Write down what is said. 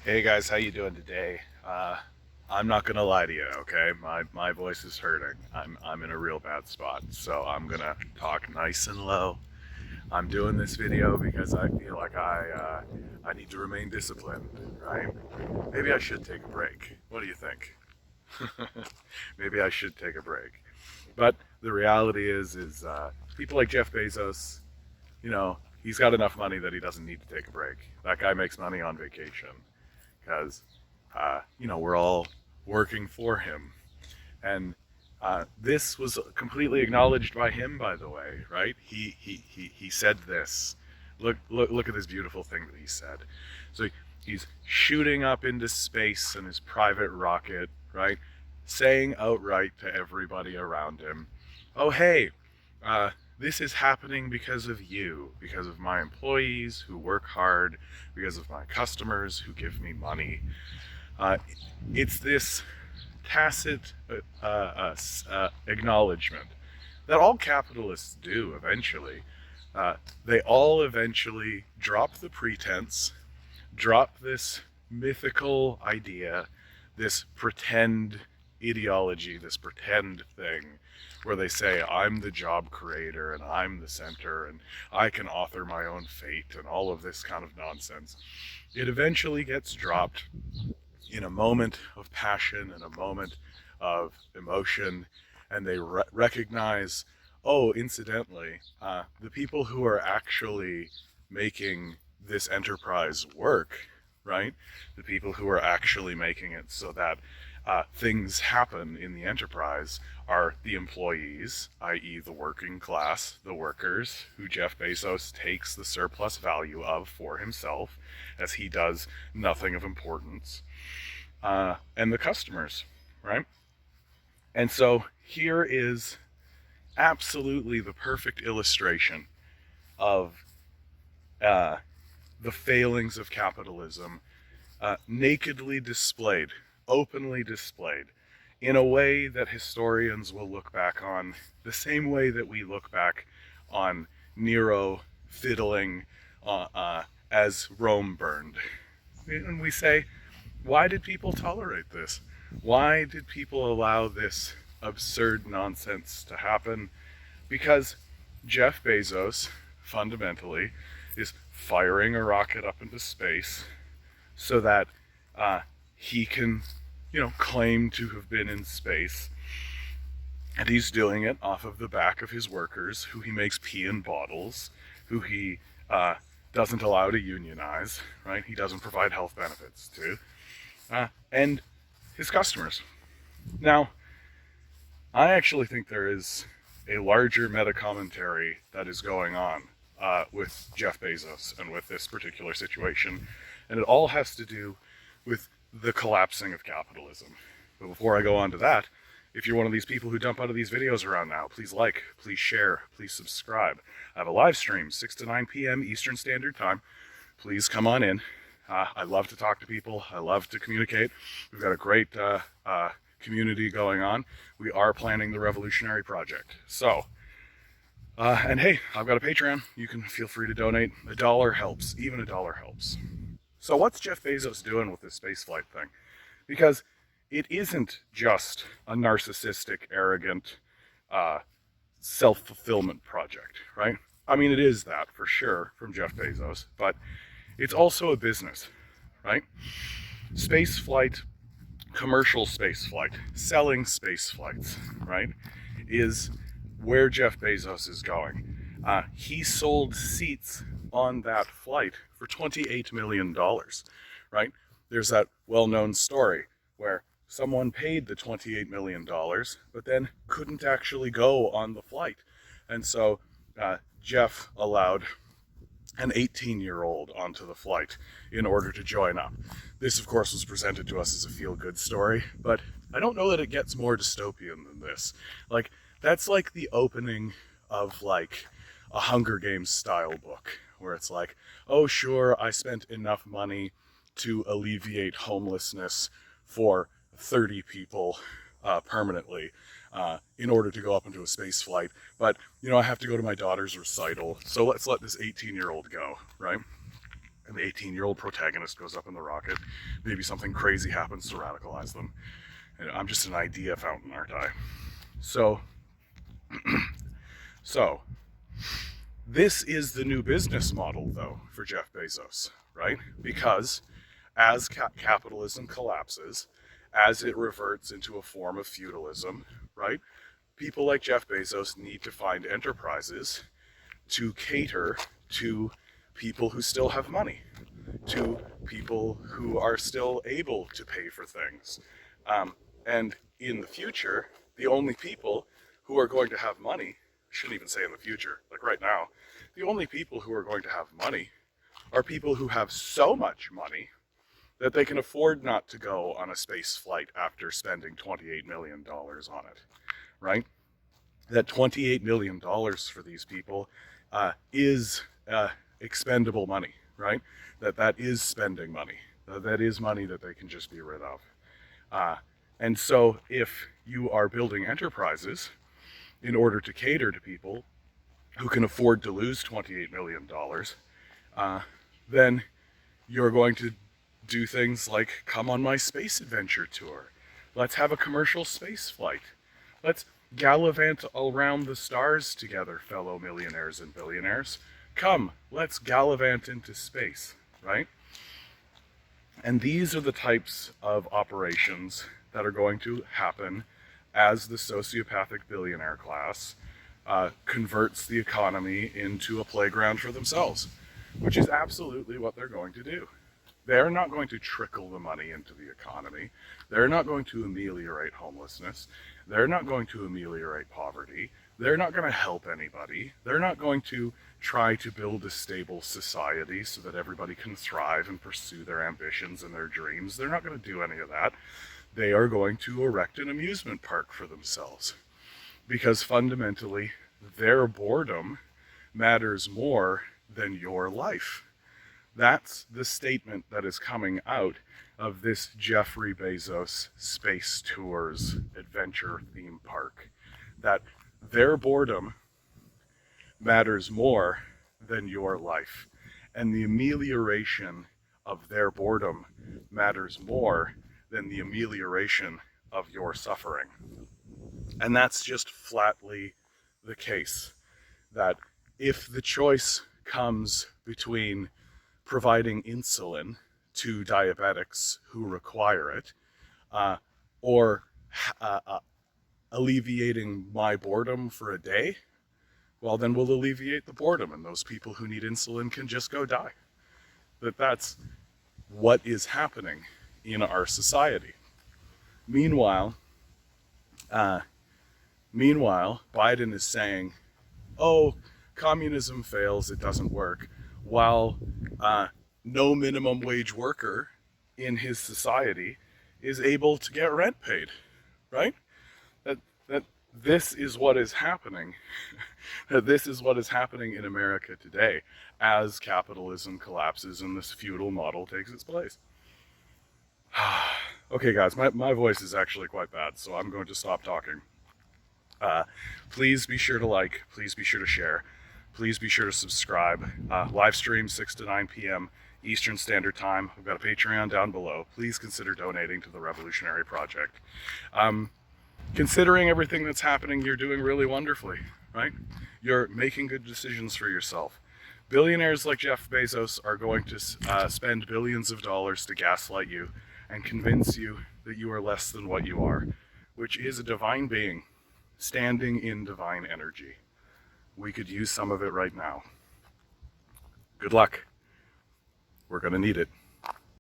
Hey guys, how you doing today? I'm not gonna lie to you, okay? My voice is hurting. I'm in a real bad spot, so I'm gonna talk nice and low. I'm doing this video because I feel like I need to remain disciplined, right? Maybe I should take a break. What do you think? Maybe I should take a break. But the reality is people like Jeff Bezos, he's got enough money that he doesn't need to take a break. That guy makes money on vacation because we're all working for him. And this was completely acknowledged by him, by the way, right? He said this. Look at this beautiful thing that he said. So he's shooting up into space in his private rocket, right? Saying outright to everybody around him, "Oh hey, uh, this is happening because of you, because of my employees who work hard, because of my customers who give me money." Uh, it's this tacit acknowledgement that all capitalists do eventually. They all eventually drop the pretense, drop this mythical idea, this pretend ideology, this pretend thing where they say, I'm the job creator and I'm the center and I can author my own fate and all of this kind of nonsense. It eventually gets dropped in a moment of passion, in a moment of emotion, and they recognize, oh, incidentally, the people who are actually making this enterprise work, right? The people who are actually making it so that things happen in the enterprise are the employees, i.e., the working class, the workers, who Jeff Bezos takes the surplus value of for himself, as he does nothing of importance, and the customers, right? And so here is absolutely the perfect illustration of uh, the failings of capitalism, nakedly displayed, openly displayed, in a way that historians will look back on the same way that we look back on Nero fiddling as Rome burned. And we say, why did people tolerate this? Why did people allow this absurd nonsense to happen? Because Jeff Bezos, fundamentally, is firing a rocket up into space so that he can, claim to have been in space. And he's doing it off of the back of his workers, who he makes pee in bottles, who he doesn't allow to unionize, right? He doesn't provide health benefits to, and his customers. Now, I actually think there is a larger meta commentary that is going on with Jeff Bezos and with this particular situation, and it all has to do with the collapsing of capitalism. But before I go on to that, if you're one of these people who dump out of these videos around now, please like, please share, please subscribe. I have a live stream, 6 to 9 p.m. Eastern Standard Time. Please come on in. I love to talk to people. I love to communicate. We've got a great community going on. We are planning the Revolutionary Project. So, and hey, I've got a Patreon. You can feel free to donate. $1 helps. Even $1 helps. So what's Jeff Bezos doing with this spaceflight thing? Because it isn't just a narcissistic, arrogant, self-fulfillment project, right? I mean, it is that for sure from Jeff Bezos, but it's also a business, right? Space flight, commercial space flight, selling space flights, right, is where Jeff Bezos is going. He sold seats on that flight for $28 million, right? There's that well-known story where someone paid the $28 million, but then couldn't actually go on the flight. And so Jeff allowed an 18-year-old onto the flight in order to join up. This, of course, was presented to us as a feel-good story, but I don't know that it gets more dystopian than this. Like, that's like the opening of, like, a Hunger Games style book, where it's like, oh, sure, I spent enough money to alleviate homelessness for 30 people permanently in order to go up into a space flight. But, I have to go to my daughter's recital, so let's let this 18-year-old go, right? and the 18-year-old protagonist goes up in the rocket. Maybe something crazy happens to radicalize them. And I'm just an idea fountain, aren't I? So this is the new business model, though, for Jeff Bezos, right? Because as capitalism collapses, as it reverts into a form of feudalism, right? People like Jeff Bezos need to find enterprises to cater to people who still have money, to people who are still able to pay for things. And in the future, the only people who are going to have money, shouldn't even say in the future, like right now, the only people who are going to have money are people who have so much money that they can afford not to go on a space flight after spending $28 million on it, right? That $28 million for these people is expendable money, right? That is spending money. That is money that they can just be rid of. And so if you are building enterprises in order to cater to people who can afford to lose $28 million, then you're going to do things like come on my space adventure tour. Let's have a commercial space flight. Let's gallivant around the stars together, fellow millionaires and billionaires. Come, let's gallivant into space, right? And these are the types of operations that are going to happen as the sociopathic billionaire class converts the economy into a playground for themselves, which is absolutely what they're going to do. They're not going to trickle the money into the economy. They're not going to ameliorate homelessness. They're not going to ameliorate poverty. They're not going to help anybody. They're not going to try to build a stable society so that everybody can thrive and pursue their ambitions and their dreams. They're not going to do any of that. They are going to erect an amusement park for themselves, because fundamentally their boredom matters more than your life. That's the statement that is coming out of this Jeffrey Bezos Space Tours adventure theme park. That their boredom matters more than your life. And the amelioration of their boredom matters more than the amelioration of your suffering. And that's just flatly the case. That if the choice comes between providing insulin to diabetics who require it, or alleviating my boredom for a day, well, then we'll alleviate the boredom, and those people who need insulin can just go die. That's what is happening in our society. Meanwhile, Biden is saying, oh, communism fails, it doesn't work, while no minimum wage worker in his society is able to get rent paid, right? That this is what is happening. That this is what is happening in America today as capitalism collapses and this feudal model takes its place. Okay, guys, my voice is actually quite bad, so I'm going to stop talking. Please be sure to like, please be sure to share, please be sure to subscribe. Live stream 6 to 9 p.m. Eastern Standard Time. We've got a Patreon down below. Please consider donating to the Revolutionary Project. Considering everything that's happening, you're doing really wonderfully, right? You're making good decisions for yourself. Billionaires like Jeff Bezos are going to spend billions of dollars to gaslight you and convince you that you are less than what you are, which is a divine being standing in divine energy. We could use some of it right now. Good luck. We're going to need it.